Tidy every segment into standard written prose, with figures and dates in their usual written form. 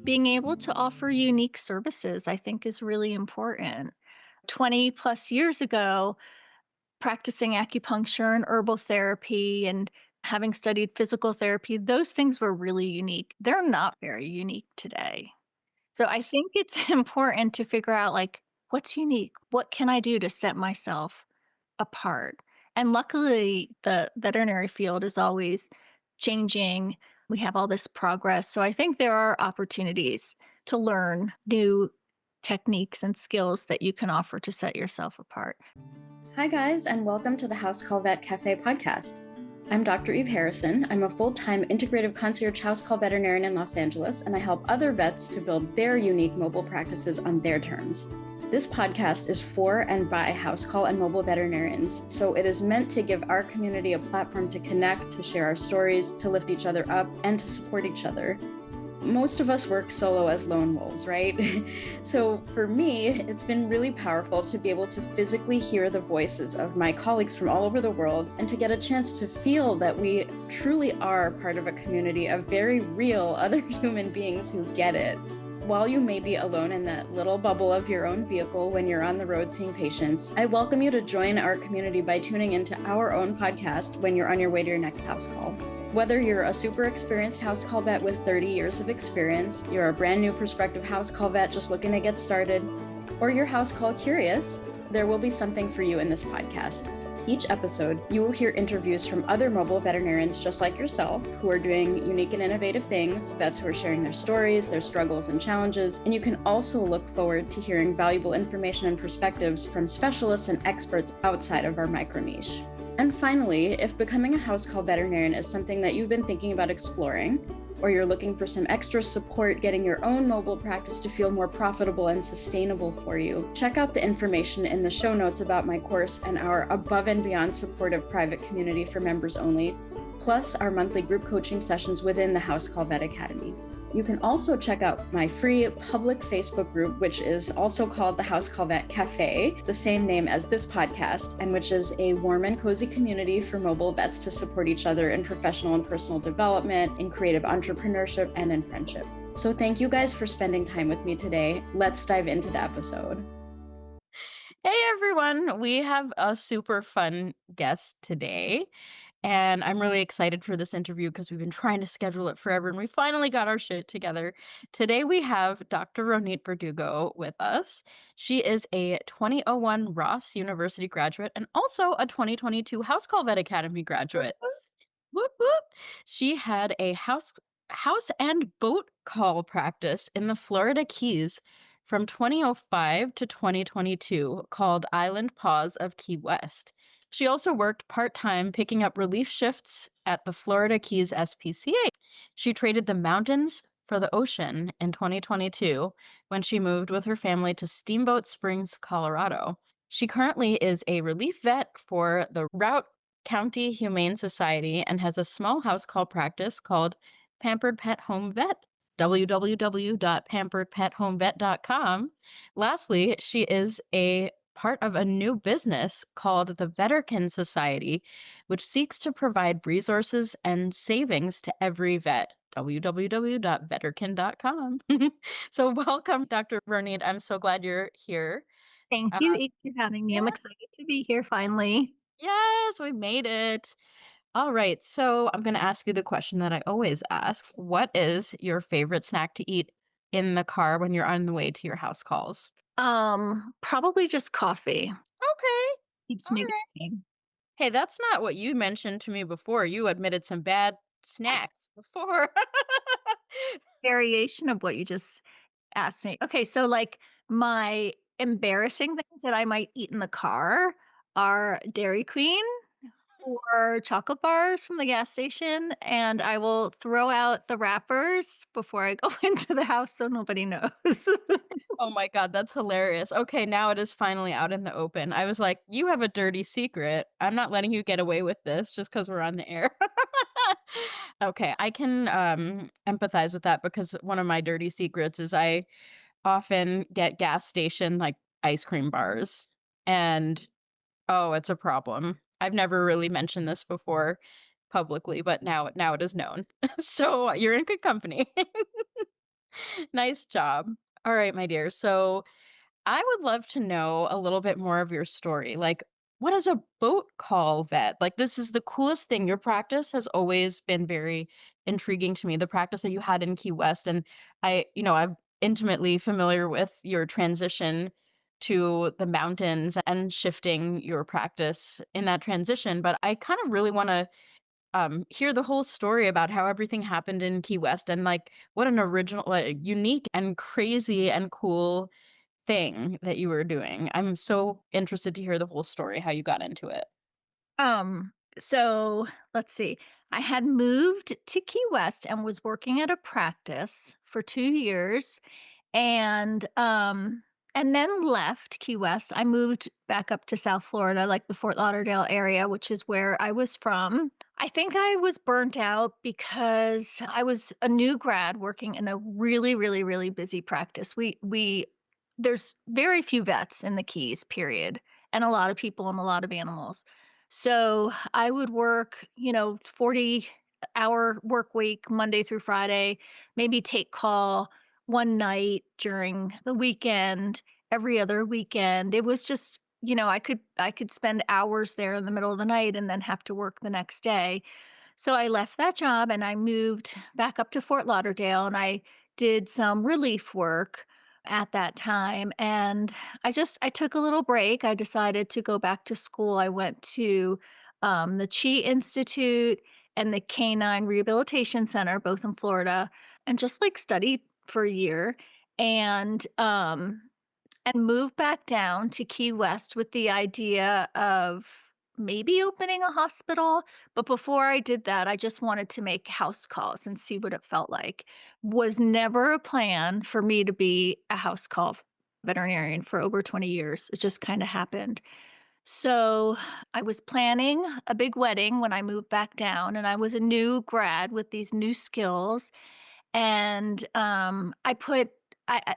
Being able to offer unique services, I think, is really important. 20 plus years ago, practicing acupuncture and herbal therapy and having studied physical therapy, those things were really unique. They're not very unique today. So I think it's important to figure out like what's unique? What can I do to set myself apart? And luckily the veterinary field is always changing. We have all this progress. So I think there are opportunities to learn new techniques and skills that you can offer to set yourself apart. Hi, guys, and welcome to the Housecall Vet Cafe podcast. I'm Dr. Eve Harrison. I'm a full-time integrative concierge housecall veterinarian in Los Angeles, and I help other vets to build their unique mobile practices on their terms. This podcast is for and by housecall and mobile veterinarians, so it is meant to give our community a platform to connect, to share our stories, to lift each other up, and to support each other. Most of us work solo as lone wolves, right? So for me, it's been really powerful to be able to physically hear the voices of my colleagues from all over the world and to get a chance to feel that we truly are part of a community of very real other human beings who get it. While you may be alone in that little bubble of your own vehicle when you're on the road seeing patients, I welcome you to join our community by tuning into our own podcast when you're on your way to your next house call. Whether you're a super experienced house call vet with 30 years of experience, you're a brand new prospective house call vet just looking to get started, or you're house call curious, there will be something for you in this podcast. Each episode, you will hear interviews from other mobile veterinarians just like yourself who are doing unique and innovative things, vets who are sharing their stories, their struggles and challenges, and you can also look forward to hearing valuable information and perspectives from specialists and experts outside of our micro niche. And finally, if becoming a house call veterinarian is something that you've been thinking about exploring, or you're looking for some extra support getting your own mobile practice to feel more profitable and sustainable for you, check out the information in the show notes about my course and our above and beyond supportive private community for members only, plus our monthly group coaching sessions within the House Call Vet Academy. You can also check out my free public Facebook group, which is also called the House Call Vet Cafe, the same name as this podcast, and which is a warm and cozy community for mobile vets to support each other in professional and personal development, in creative entrepreneurship, and in friendship. So thank you guys for spending time with me today. Let's dive into the episode. Hey everyone, we have a super fun guest today, and I'm really excited for this interview because we've been trying to schedule it forever and we finally got our shit together. Today we have Dr. Ronit Berdugo with us. She is a 2001 Ross University graduate and also a 2022 House Call Vet Academy graduate. Whoop whoop. She had a house and boat call practice in the Florida Keys from 2005 to 2022 called Island Paws of Key West. She also worked part-time picking up relief shifts at the Florida Keys SPCA. She traded the mountains for the ocean in 2022 when she moved with her family to Steamboat Springs, Colorado. She currently is a relief vet for the Routt County Humane Society and has a small house call practice called Pampered Pet Home Vet, www.pamperedpethomevet.com. Lastly, she is a part of a new business called the Veterkin Society, which seeks to provide resources and savings to every vet. www.vetterkin.com. So welcome, Dr. Ronit. I'm so glad you're here. Thank Uh, you, Eve, for having me. yeah. I'm excited to be here finally. Yes, we made it. All right. So I'm going to ask you the question that I always ask. What is your favorite snack to eat in the car when you're on the way to your house calls? Probably just coffee. Okay. Keeps All me right. going. Hey, that's not what you mentioned to me before. You admitted some bad snacks before. Variation of what you just asked me. Okay, so, like, my embarrassing things that I might eat in the car are Dairy Queen or chocolate bars from the gas station, and I will throw out the wrappers before I go into the house so nobody knows. Oh my God, that's hilarious. Okay, now it is finally out in the open. I was like, you have a dirty secret. I'm not letting you get away with this just because we're on the air. Okay, I can empathize with that because one of my dirty secrets is I often get gas station like ice cream bars. And oh, it's a problem. I've never really mentioned this before publicly, but now it is known. So you're in good company. Nice job. All right, my dear. So I would love to know a little bit more of your story. Like, what is a boat call vet? Like, this is the coolest thing. Your practice has always been very intriguing to me. The practice that you had in Key West. And I'm intimately familiar with your transition to the mountains and shifting your practice in that transition. But I kind of really want to hear the whole story about how everything happened in Key West and like what an original, like, unique and crazy and cool thing that you were doing. I'm so interested to hear the whole story, how you got into it. So let's see. I had moved to Key West and was working at a practice for 2 years and then left Key West. I moved back up to South Florida, like the Fort Lauderdale area, which is where I was from. I think I was burnt out because I was a new grad working in a really, really, really busy practice. We there's very few vets in the Keys, period, and a lot of people and a lot of animals. So I would work, 40-hour work week, Monday through Friday, maybe take call one night during the weekend, every other weekend. It was just, I could spend hours there in the middle of the night and then have to work the next day. So I left that job and I moved back up to Fort Lauderdale and I did some relief work at that time. And I took a little break. I decided to go back to school. I went to the Chi Institute and the Canine Rehabilitation Center, both in Florida, and just like studied for a year. And moved back down to Key West with the idea of maybe opening a hospital, but before I did that, I just wanted to make house calls and see what it felt like. Was never a plan for me to be a house call veterinarian for over 20 years. It just kind of happened. So, I was planning a big wedding when I moved back down, and I was a new grad with these new skills, and,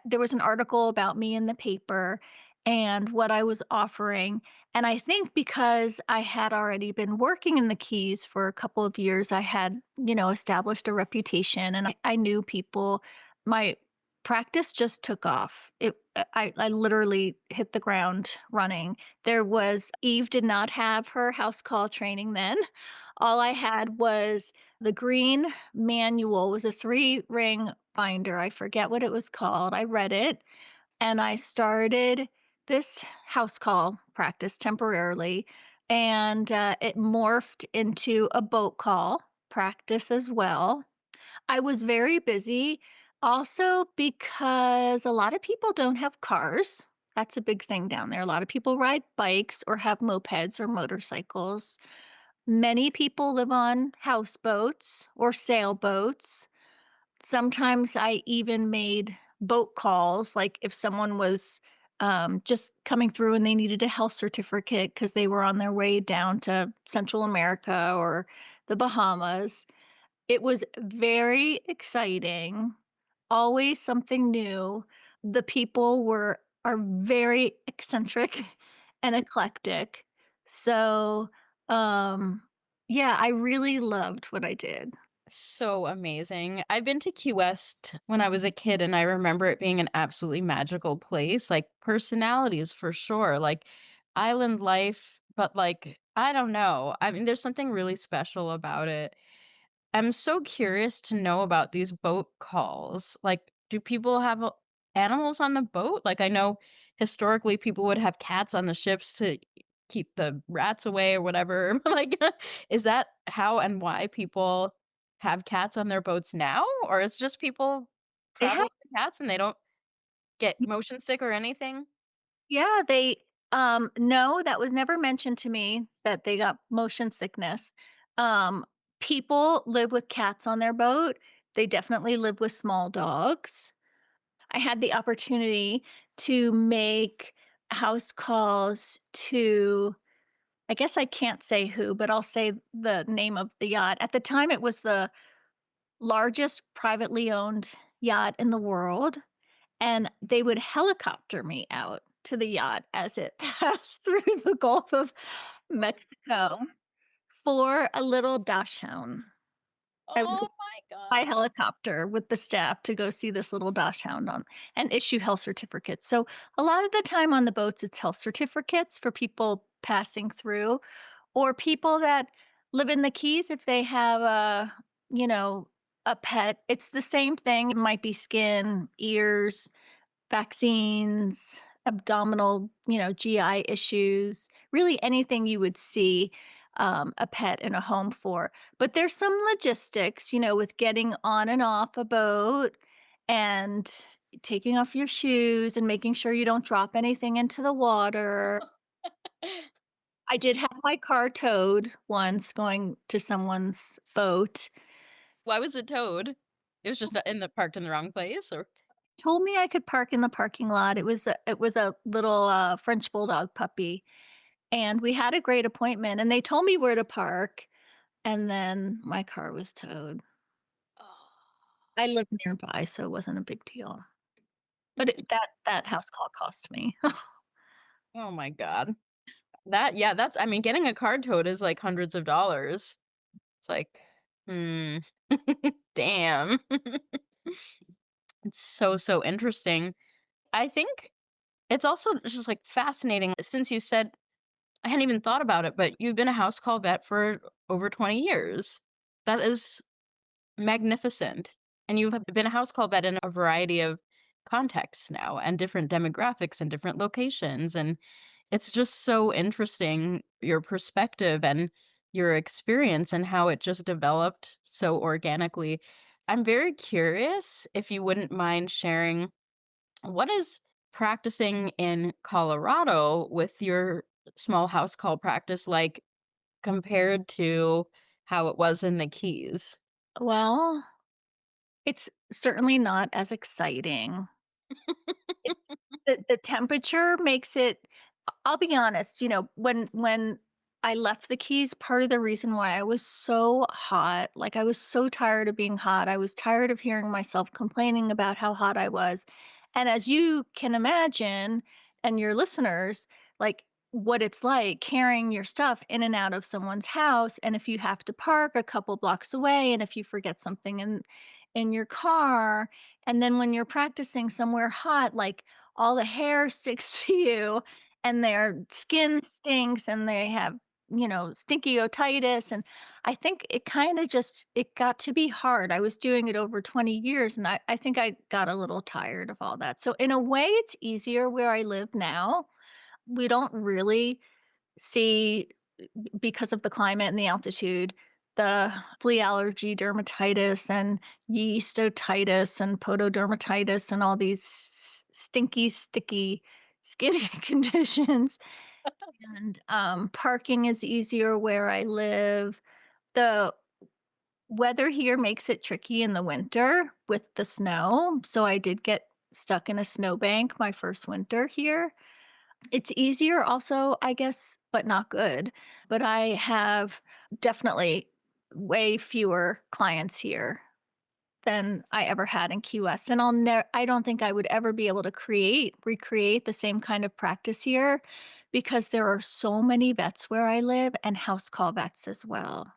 there was an article about me in the paper and what I was offering, and I think because I had already been working in the Keys for a couple of years, I had, established a reputation and I knew people. My practice just took off. I literally hit the ground running. Eve did not have her house call training then. All I had was the green manual. Was a 3-ring binder. I forget what it was called. I read it and I started this house call practice temporarily, and, it morphed into a boat call practice as well. I was very busy also because a lot of people don't have cars. That's a big thing down there. A lot of people ride bikes or have mopeds or motorcycles. Many people live on houseboats or sailboats. Sometimes I even made boat calls, like if someone was just coming through and they needed a health certificate because they were on their way down to Central America or the Bahamas. It was very exciting, always something new. The people are very eccentric and eclectic. So, um, yeah, I really loved what I did. So amazing. I've been to Key West when I was a kid, and I remember it being an absolutely magical place. Like, personalities for sure, like island life, but like, I don't know. I mean, there's something really special about it. I'm so curious to know about these boat calls. Like, do people have animals on the boat? Like, I know historically people would have cats on the ships to keep the rats away or whatever. Like, is that how and why people have cats on their boats now? Or is just people They have travel with cats and they don't get motion sick or anything? Yeah, no, that was never mentioned to me that they got motion sickness. Um, People live with cats on their boat. They definitely live with small dogs. I had the opportunity to make house calls to, I guess I can't say who, but I'll say the name of the yacht. At the time, it was the largest privately owned yacht in the world, and they would helicopter me out to the yacht as it passed through the Gulf of Mexico for a little dachshund. I would Oh my by god. helicopter with the staff to go see this little dachshund on and issue health certificates. So a lot of the time on the boats, it's health certificates for people passing through or people that live in the Keys if they have you know, a pet. It's the same thing. It might be skin, ears, vaccines, abdominal, GI issues, really anything you would see a pet in a home for. But there's some logistics, with getting on and off a boat and taking off your shoes and making sure you don't drop anything into the water. I did have my car towed once going to someone's boat. Why was it towed? It was just not in the parked in the wrong place, or Told me I could park in the parking lot. It was a little French bulldog puppy. And we had a great appointment, and they told me where to park, and then my car was towed. Oh. I live nearby, so it wasn't a big deal. But that house call cost me. Oh my god. That's I mean, getting a car towed is, like, hundreds of dollars. It's like, hmm, damn. It's so, so interesting. I think it's also just, like, fascinating since you said I hadn't even thought about it, but you've been a house call vet for over 20 years. That is magnificent. And you have been a house call vet in a variety of contexts now and different demographics and different locations. And it's just so interesting your perspective and your experience and how it just developed so organically. I'm very curious if you wouldn't mind sharing what is practicing in Colorado with your small house call practice like compared to how it was in the Keys? Well, it's certainly not as exciting. It's the temperature makes it I'll be honest, when I left the Keys, part of the reason why I was so hot, like, I was so tired of being hot, I was tired of hearing myself complaining about how hot I was, and as you can imagine, and your listeners, like, what it's like carrying your stuff in and out of someone's house, and if you have to park a couple blocks away, and if you forget something in your car, and then when you're practicing somewhere hot, like, all the hair sticks to you and their skin stinks and they have, stinky otitis. And I think it kind of just it got to be hard. I was doing it over 20 years and I think I got a little tired of all that. So in a way it's easier where I live now. We don't really see because of the climate and the altitude, the flea allergy, dermatitis, and yeast otitis, and pododermatitis, and all these stinky, sticky skin conditions. And parking is easier where I live. The weather here makes it tricky in the winter with the snow. So I did get stuck in a snowbank my first winter here. It's easier also, I guess, but not good. But I have definitely way fewer clients here than I ever had in Key West, and I don't think I would ever be able to recreate the same kind of practice here because there are so many vets where I live and house call vets as well.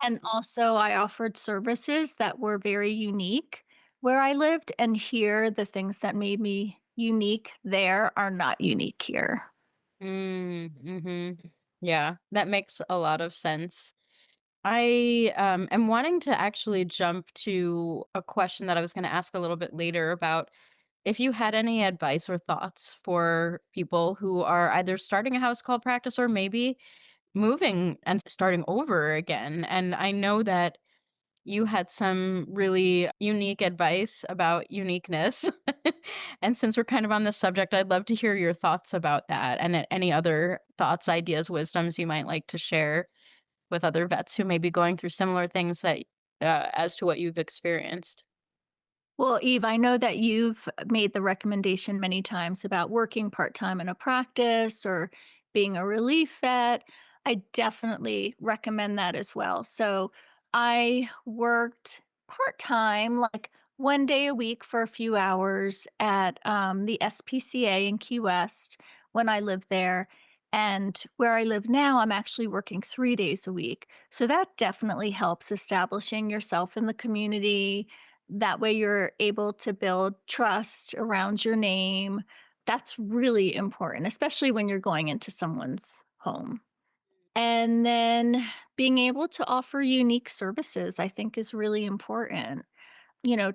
And also I offered services that were very unique where I lived, and here the things that made me unique there are not unique here. Mhm. Yeah, that makes a lot of sense. I am wanting to actually jump to a question that I was going to ask a little bit later about if you had any advice or thoughts for people who are either starting a house call practice or maybe moving and starting over again. And I know that you had some really unique advice about uniqueness. And since we're kind of on this subject, I'd love to hear your thoughts about that and any other thoughts, ideas, wisdoms you might like to share with other vets who may be going through similar things that as to what you've experienced. Well, Eve, I know that you've made the recommendation many times about working part time in a practice or being a relief vet. I definitely recommend that as well. So I worked part time, like 1 day a week for a few hours at the SPCA in Key West when I lived there. And where I live now, I'm actually working 3 days a week. So that definitely helps establishing yourself in the community. That way, you're able to build trust around your name. That's really important, especially when you're going into someone's home. And then being able to offer unique services, I think, is really important.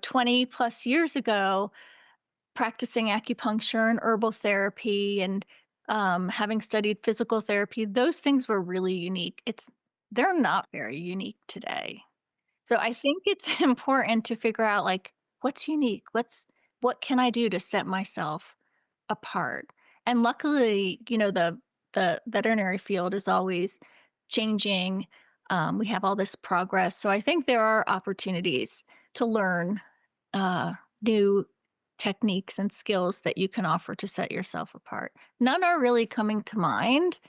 20 plus years ago, practicing acupuncture and herbal therapy and having studied physical therapy, those things were really unique. They're not very unique today. So I think it's important to figure out like what's unique, what can I do to set myself apart. And luckily, the veterinary field is always changing. We have all this progress, so I think there are opportunities to learn uh, new techniques and skills that you can offer to set yourself apart. None are really coming to mind.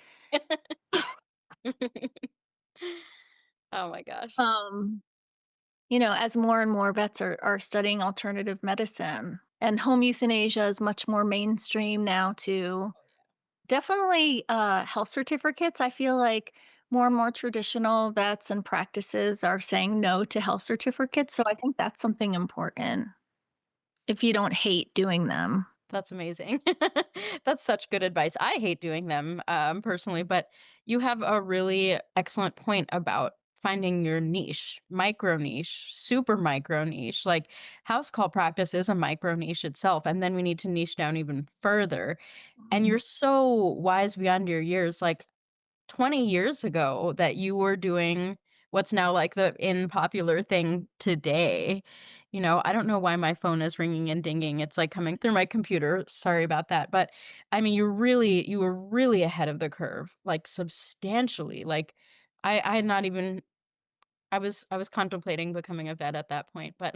Oh my gosh. Um, as more and more vets are studying alternative medicine, and home euthanasia is much more mainstream now too. Definitely, health certificates. I feel like more and more traditional vets and practices are saying no to health certificates, so I think that's something important if you don't hate doing them. That's amazing. That's such good advice. I hate doing them, personally, but you have a really excellent point about finding your niche, micro niche, super micro niche. Like house call practice is a micro niche itself, and then we need to niche down even further. And Mhm. you're so wise beyond your years. Like 20 years ago that you were doing what's now like the in popular thing today. I don't know why my phone is ringing and dinging. It's like coming through my computer. Sorry about that. But I mean, you were really ahead of the curve, like substantially. Like I had not even I was contemplating becoming a vet at that point, but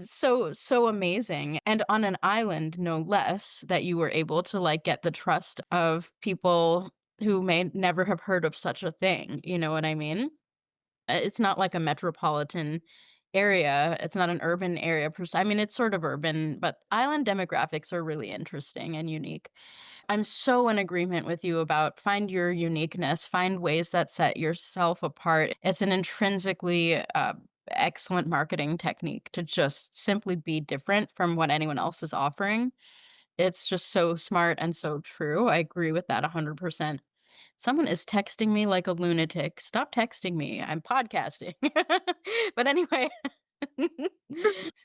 so amazing. And on an island, no less, that you were able to like get the trust of people who may never have heard of such a thing. You know what I mean? It's not like a metropolitan area. It's not an urban area per se. I mean, it's sort of urban, but island demographics are really interesting and unique. I'm so in agreement with you about find your uniqueness, find ways that set yourself apart. It's an intrinsically excellent marketing technique to just simply be different from what anyone else is offering. It's just so smart and so true. I agree with that 100%. Someone is texting me like a lunatic. Stop texting me. I'm podcasting. But anyway,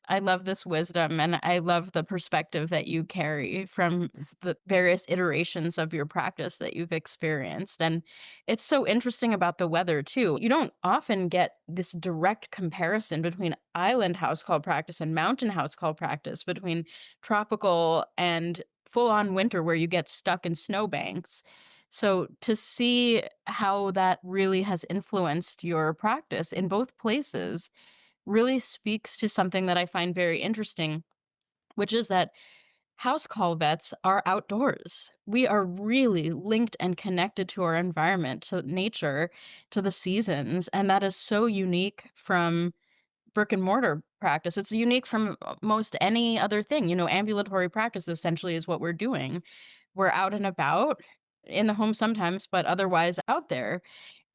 I love this wisdom and I love the perspective that you carry from the various iterations of your practice that you've experienced. And it's so interesting about the weather, too. You don't often get this direct comparison between island house call practice and mountain house call practice, between tropical and full on winter where you get stuck in snowbanks. So to see how that really has influenced your practice in both places really speaks to something that I find very interesting, which is that house call vets are outdoors. We are really linked and connected to our environment, to nature, to the seasons. And that is so unique from brick and mortar practice. It's unique from most any other thing. Ambulatory practice essentially is what we're doing. We're out and about in the home sometimes, but otherwise out there.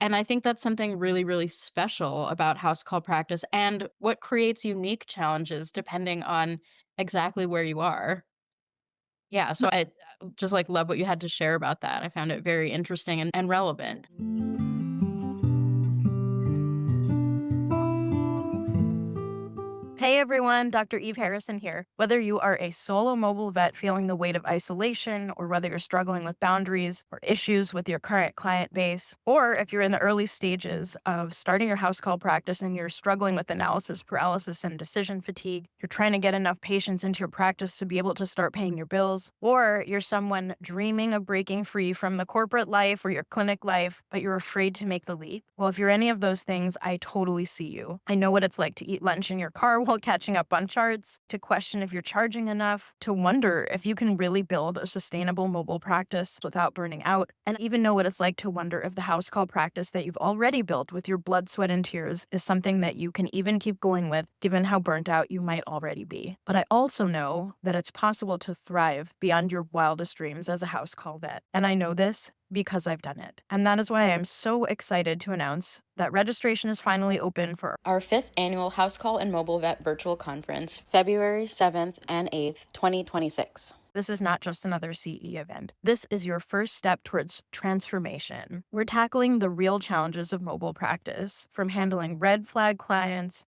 And I think that's something really, really special about house call practice and what creates unique challenges depending on exactly where you are. Yeah, so I just like love what you had to share about that. I found it very interesting and relevant. Hey everyone, Dr. Eve Harrison here. Whether you are a solo mobile vet feeling the weight of isolation, or whether you're struggling with boundaries or issues with your current client base, or if you're in the early stages of starting your house call practice and you're struggling with analysis paralysis and decision fatigue, you're trying to get enough patients into your practice to be able to start paying your bills, or you're someone dreaming of breaking free from the corporate life or your clinic life, but you're afraid to make the leap. Well, if you're any of those things, I totally see you. I know what it's like to eat lunch in your car while catching up on charts, to question if you're charging enough, to wonder if you can really build a sustainable mobile practice without burning out, and even know what it's like to wonder if the house call practice that you've already built with your blood, sweat, and tears is something that you can even keep going with, given how burnt out you might already be. But I also know that it's possible to thrive beyond your wildest dreams as a house call vet. And I know this because I've done it. And that is why I'm so excited to announce that registration is finally open for Our fifth annual House Call and Mobile Vet Virtual Conference, February 7th and 8th, 2026. This is not just another CE event. This is your first step towards transformation. We're tackling the real challenges of mobile practice, from handling red flag clients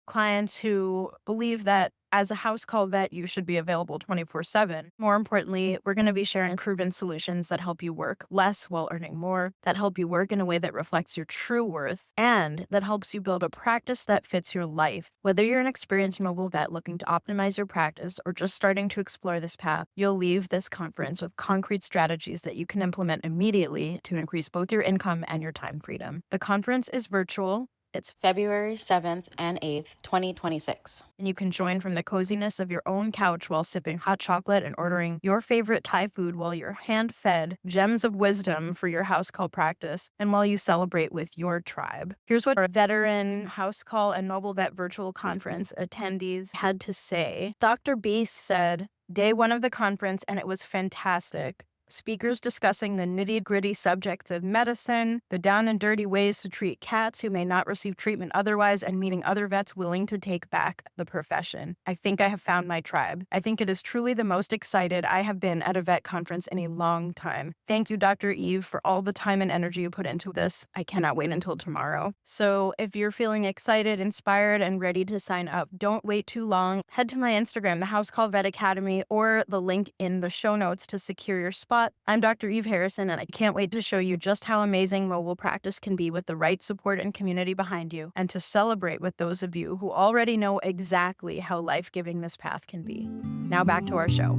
who believe that as a house call vet, you should be available 24/7. More importantly, we're going to be sharing proven solutions that help you work less while earning more, that help you work in a way that reflects your true worth, and that helps you build a practice that fits your life. Whether you're an experienced mobile vet looking to optimize your practice or just starting to explore this path, you'll leave this conference with concrete strategies that you can implement immediately to increase both your income and your time freedom. The conference is virtual. It's February 7th and 8th, 2026. And you can join from the coziness of your own couch while sipping hot chocolate and ordering your favorite Thai food while you're hand-fed gems of wisdom for your house call practice and while you celebrate with your tribe. Here's what our veteran house call and mobile vet virtual conference attendees had to say. Dr. B said, day one of the conference, and it was fantastic. Speakers discussing the nitty-gritty subjects of medicine, the down and dirty ways to treat cats who may not receive treatment otherwise, and meeting other vets willing to take back the profession. I think I have found my tribe. I think it is truly the most excited I have been at a vet conference in a long time. Thank you, Dr. Eve, for all the time and energy you put into this. I cannot wait until tomorrow. So if you're feeling excited, inspired, and ready to sign up, don't wait too long. Head to my Instagram, the House Call Vet Academy, or the link in the show notes to secure your spot. I'm Dr. Eve Harrison, and I can't wait to show you just how amazing mobile practice can be with the right support and community behind you, and to celebrate with those of you who already know exactly how life-giving this path can be. Now back to our show.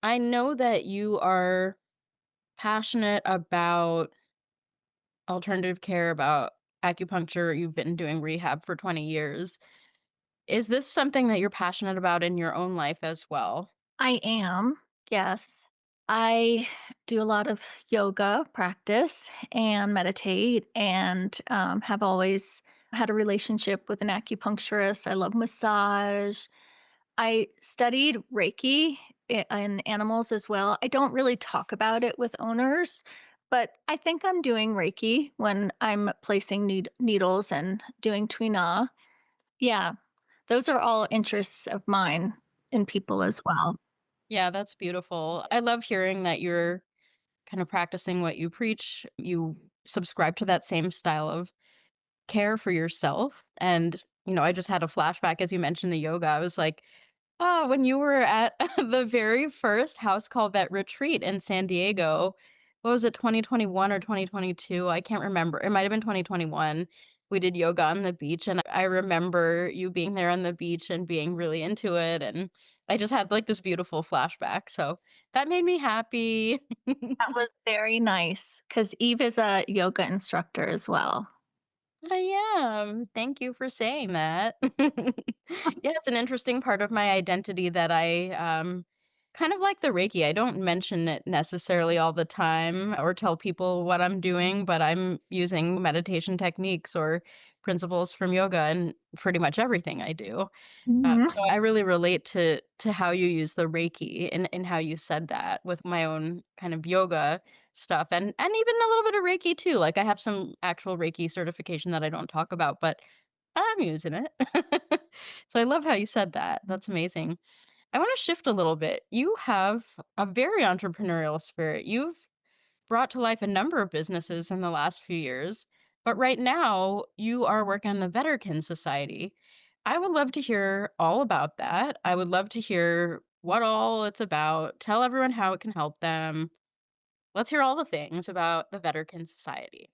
I know that you are passionate about alternative care, about acupuncture. You've been doing rehab for 20 years. Is this something that you're passionate about in your own life as well? I am, yes. I do a lot of yoga practice and meditate and have always had a relationship with an acupuncturist. I love massage. I studied Reiki in animals as well. I don't really talk about it with owners, but I think I'm doing Reiki when I'm placing needles and doing Tuina. Yeah, those are all interests of mine in people as well. Yeah, that's beautiful. I love hearing that you're kind of practicing what you preach. You subscribe to that same style of care for yourself. And, I just had a flashback as you mentioned the yoga. I was like, oh, when you were at the very first house call vet retreat in San Diego, what was it, 2021 or 2022? I can't remember. It might have been 2021. We did yoga on the beach, and I remember you being there on the beach and being really into it. And I just had like this beautiful flashback. So that made me happy. That was very nice because Eve is a yoga instructor as well. I am. Thank you for saying that. Yeah, it's an interesting part of my identity that I kind of like the Reiki. I don't mention it necessarily all the time or tell people what I'm doing, but I'm using meditation techniques or principles from yoga in pretty much everything I do. Mhm. So I really relate to how you use the Reiki and how you said that with my own kind of yoga stuff and even a little bit of Reiki too. Like I have some actual Reiki certification that I don't talk about, but I'm using it. So I love how you said that. That's amazing. I want to shift a little bit. You have a very entrepreneurial spirit. You've brought to life a number of businesses in the last few years, but right now you are working on the Veterkin Society. I would love to hear all about that. I would love to hear what all it's about. Tell everyone how it can help them. Let's hear all the things about the Veterkin Society.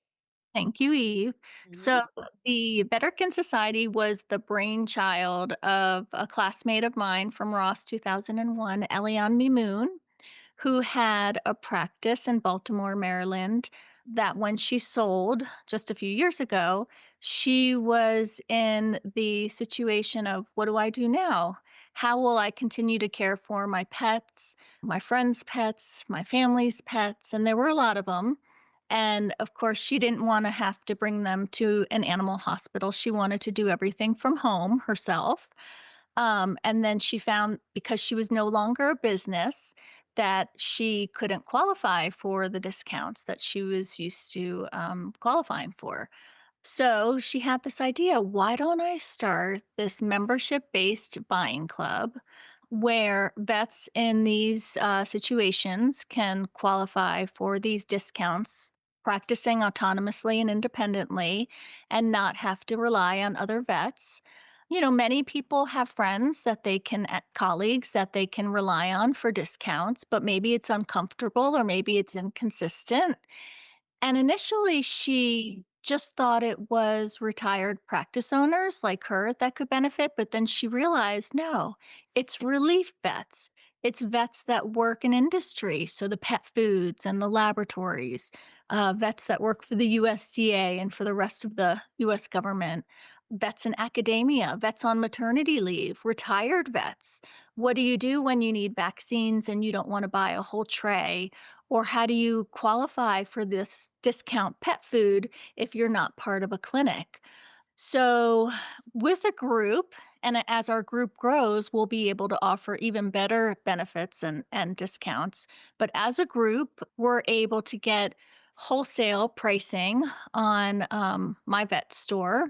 Thank you, Eve. Mhm. So, the Veterkin Society was the brainchild of a classmate of mine from Ross 2001, Eliane Mimoun, who had a practice in Baltimore, Maryland, that when she sold just a few years ago, She was in the situation of, what do I do now? How will I continue to care for my pets, my friends' pets, my family's pets? And there were a lot of them. And of course, she didn't want to have to bring them to an animal hospital. She wanted to do everything from home herself. And then she found, because she was no longer a business, that she couldn't qualify for the discounts that she was used to qualifying for. So she had this idea, why don't I start this membership based buying club where vets in these situations can qualify for these discounts, practicing autonomously and independently, and not have to rely on other vets. Many people have friends that they can, colleagues that they can rely on for discounts, but maybe it's uncomfortable or maybe it's inconsistent. And initially, she just thought it was retired practice owners like her that could benefit. But then she realized no, it's relief vets. It's vets that work in industry. So the pet foods and the laboratories, vets that work for the USDA and for the rest of the US government, vets in academia, vets on maternity leave, retired vets. What do you do when you need vaccines and you don't want to buy a whole tray? Or how do you qualify for this discount pet food if you're not part of a clinic? So, with a group, and as our group grows, we'll be able to offer even better benefits and discounts. But as a group, we're able to get wholesale pricing on my vet store.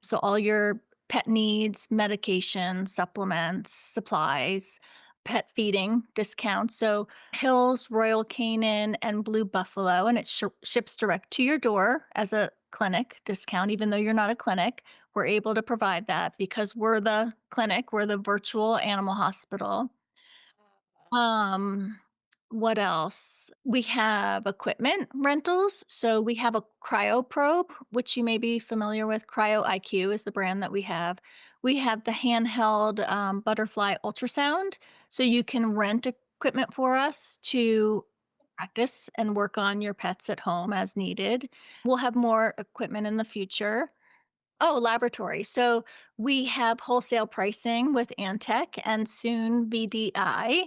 So, all your pet needs, medication, supplements, supplies, pet feeding discounts. So, Hills, Royal Canin, and Blue Buffalo, and it ships direct to your door as a clinic discount, even though you're not a clinic. We're able to provide that because we're the clinic, we're the virtual animal hospital. Um, what else? We have equipment rentals. So we have a cryo probe, which you may be familiar with. Cryo IQ is the brand that we have. We have the handheld butterfly ultrasound. So you can rent equipment for us to practice and work on your pets at home as needed. We'll have more equipment in the future. Oh, laboratory. So we have wholesale pricing with Antec and soon VDI.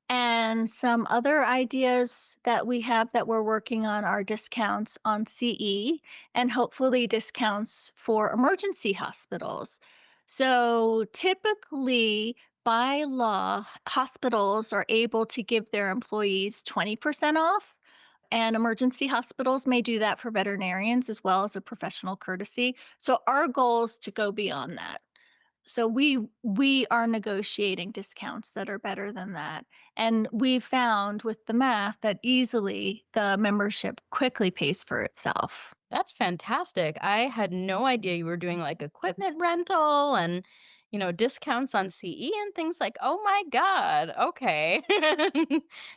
And some other ideas that we have that we're working on are discounts on CE and hopefully discounts for emergency hospitals. So typically, by law, hospitals are able to give their employees 20% off. And emergency hospitals may do that for veterinarians as well as a professional courtesy. So our goal is to go beyond that. So we are negotiating discounts that are better than that. And we found with the math that easily the membership quickly pays for itself. That's fantastic. I had no idea you were doing like equipment rental and, discounts on CE and things like, oh my God. Okay.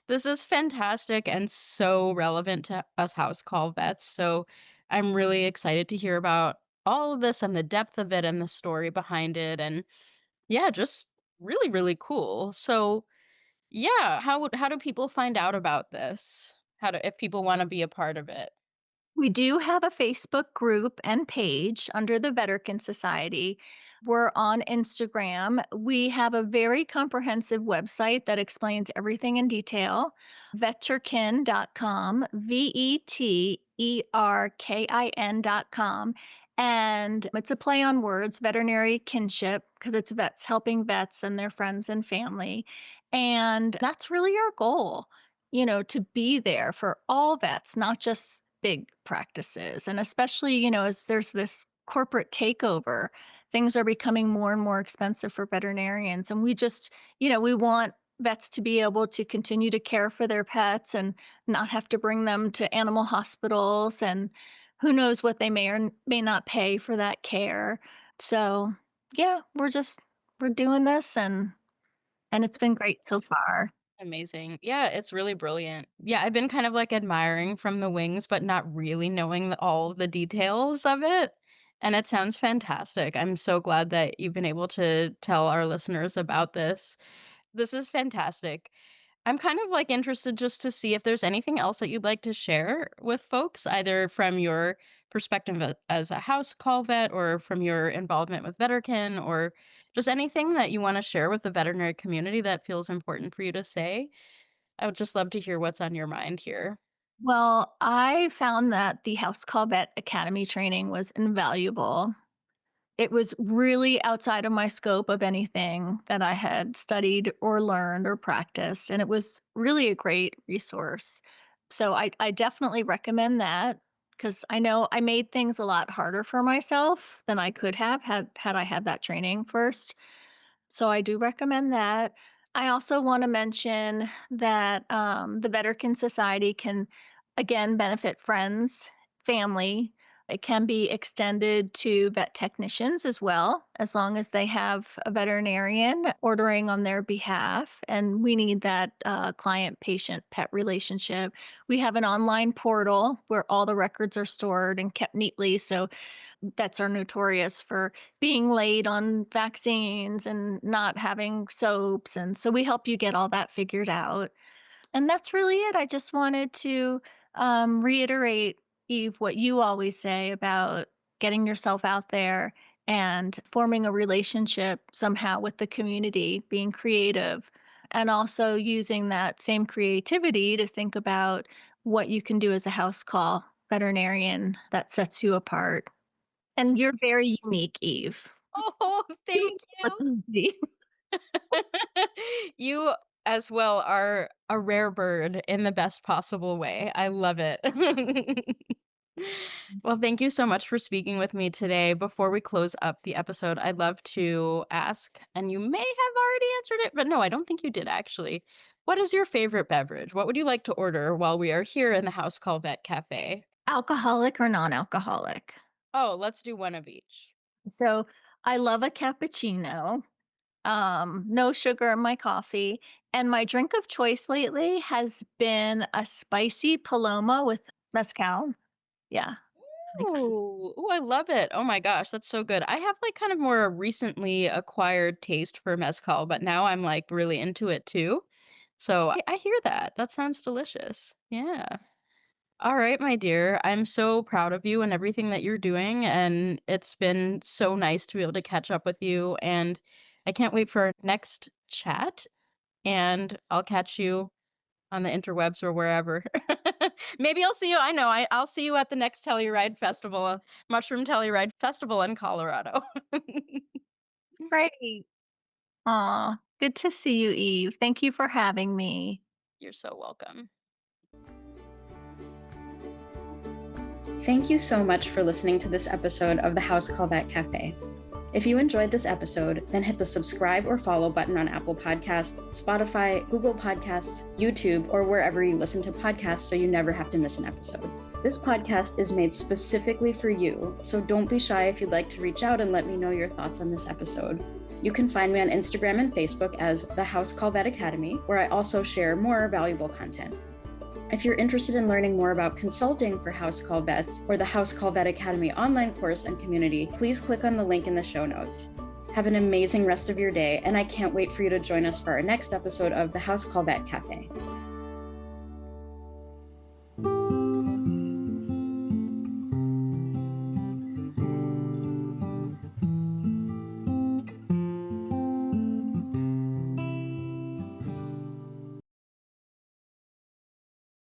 This is fantastic and so relevant to us house call vets. So I'm really excited to hear about all of this and the depth of it and the story behind it. And yeah, just really, really cool. So yeah, how do people find out about this? If people want to be a part of it? We do have a Facebook group and page under the Veterkin Society. We're on Instagram. We have a very comprehensive website that explains everything in detail. Veterkin.com, VETERKIN.com. And it's a play on words, veterinary kinship, because it's vets helping vets and their friends and family. And that's really our goal, to be there for all vets, not just big practices. And especially, as there's this corporate takeover, things are becoming more and more expensive for veterinarians. And we just, we want vets to be able to continue to care for their pets and not have to bring them to animal hospitals. And who knows what they may or may not pay for that care. So, yeah, we're doing this and it's been great so far. Amazing. Yeah, it's really brilliant. Yeah, I've been kind of like admiring from the wings, but not really knowing all the details of it. And it sounds fantastic. I'm so glad that you've been able to tell our listeners about this. This is fantastic. I'm kind of like interested just to see if there's anything else that you'd like to share with folks, either from your perspective as a house call vet or from your involvement with Veterkin or just anything that you want to share with the veterinary community that feels important for you to say. I would just love to hear what's on your mind here. Well, I found that the House Call Vet Academy training was invaluable. It was really outside of my scope of anything that I had studied or learned or practiced, and it was really a great resource. So I definitely recommend that because I know I made things a lot harder for myself than I could have had I had that training first. So I do recommend that. I also want to mention that the Veterkin Society can, again, benefit friends, family. It can be extended to vet technicians as well, as long as they have a veterinarian ordering on their behalf. And we need that client patient pet relationship. We have an online portal where all the records are stored and kept neatly. So vets are notorious for being late on vaccines and not having soaps. And so we help you get all that figured out. And that's really it. I just wanted to reiterate, Eve, what you always say about getting yourself out there and forming a relationship somehow with the community, being creative, and also using that same creativity to think about what you can do as a house call veterinarian that sets you apart. And you're very unique, Eve. Oh, You thank look you. easy. You as well are a rare bird in the best possible way. I love it. Well, thank you so much for speaking with me today. Before we close up the episode, I'd love to ask, and you may have already answered it, but no, I don't think you did actually. What is your favorite beverage? What would you like to order while we are here in the House Call Vet Cafe? Alcoholic or non-alcoholic? Oh, let's do one of each. So, I love a cappuccino, no sugar in my coffee, and my drink of choice lately has been a spicy paloma with mezcal. Yeah. Like Ooh, I love it. Oh my gosh, that's so good. I have like kind of more recently acquired taste for mezcal, but now I'm like really into it too. So I hear that. That sounds delicious. Yeah. All right, my dear. I'm so proud of you and everything that you're doing. And it's been so nice to be able to catch up with you. And I can't wait for our next chat. And I'll catch you on the interwebs or wherever. Maybe I'll see you. I know. I'll see you at the next Telluride Festival, Mushroom Telluride Festival in Colorado. great. Aw, good to see you, Eve. Thank you for having me. You're so welcome. Thank you so much for listening to this episode of the House Call Vet Cafe. If you enjoyed this episode, then hit the subscribe or follow button on Apple Podcasts, Spotify, Google Podcasts, YouTube, or wherever you listen to podcasts so you never have to miss an episode. This podcast is made specifically for you, so don't be shy if you'd like to reach out and let me know your thoughts on this episode. You can find me on Instagram and Facebook as the House Call Vet Academy, where I also share more valuable content. If you're interested in learning more about consulting for house call vets or the House Call Vet Academy online course and community, please click on the link in the show notes. Have an amazing rest of your day, and I can't wait for you to join us for our next episode of the House Call Vet Cafe.